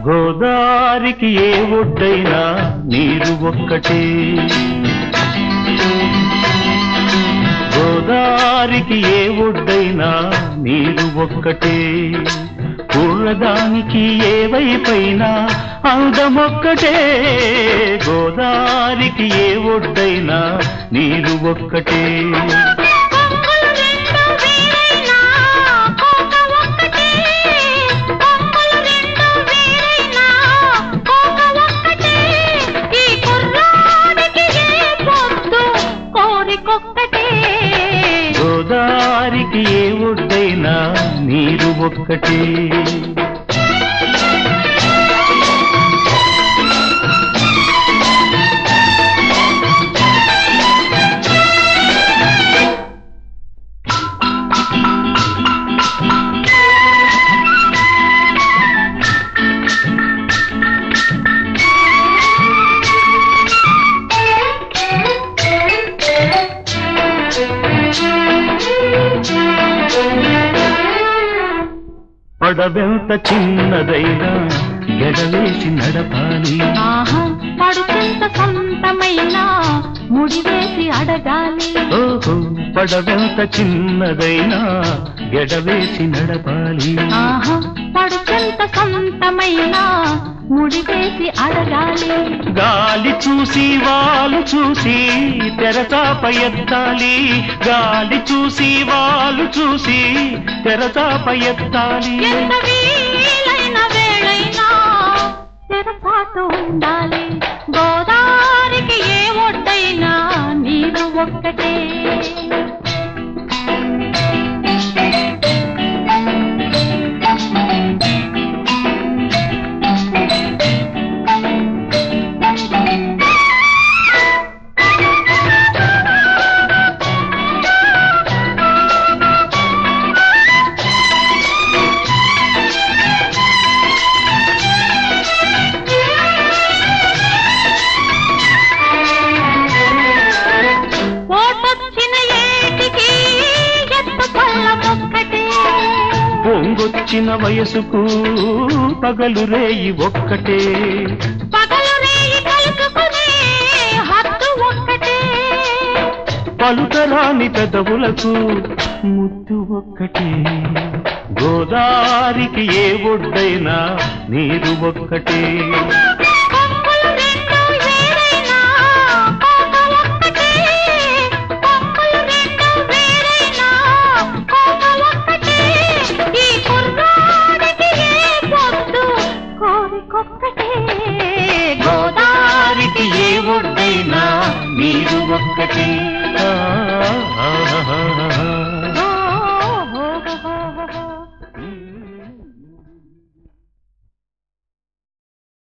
గోదారికి ఏ ఒడ్డైనా నీరు ఒక్కటే, గోదారికి ఏ ఒడ్డైనా నీరు ఒక్కటే, పూలదానికి ఏ వైపైనా అందమొక్కటే, గోదారికి ఏ ఒడ్డైనా నీరు ఒక్కటే. గోదారికి ఏ ఒడ్డైనా నీరు ఒక్కటే. పడవెంత చిన్నదైనా గడవేసి నడపాలి, పడుచెంత సొంతమైనా ముడివేసి అడగాలి. ఓహో పడవెంత చిన్నదైనా గడవేసి నడపాలి, పడుచెంత సొంతమైనా ముడివేసి అడగాలి. గాలి చూసి వాళ్ళు చూసి తెరచాప ఎత్తాలి, గాలి చూసి వాళ్ళు చూసి తెరచాప ఎత్తాలి. ఎంత వీలైన వేళైనా తెరచాటు ఉండాలి, గోదారికి ఏ ఒడ్డైనా నీరు ఒక్కటే. పొంగొచ్చిన వయసుకు పగలు రేయి ఒక్కటే, పగలు రేయి కలుసుకునే హద్దు ఒక్కటే, పలుకరాని పెదవులకు ముద్దు ఒక్కటే, గోదారికి ఏ ఒడ్డైనా నీరు ఒక్కటే. గోదారికి ఏ ఒడ్డైనా నీరు ఒక్కటే.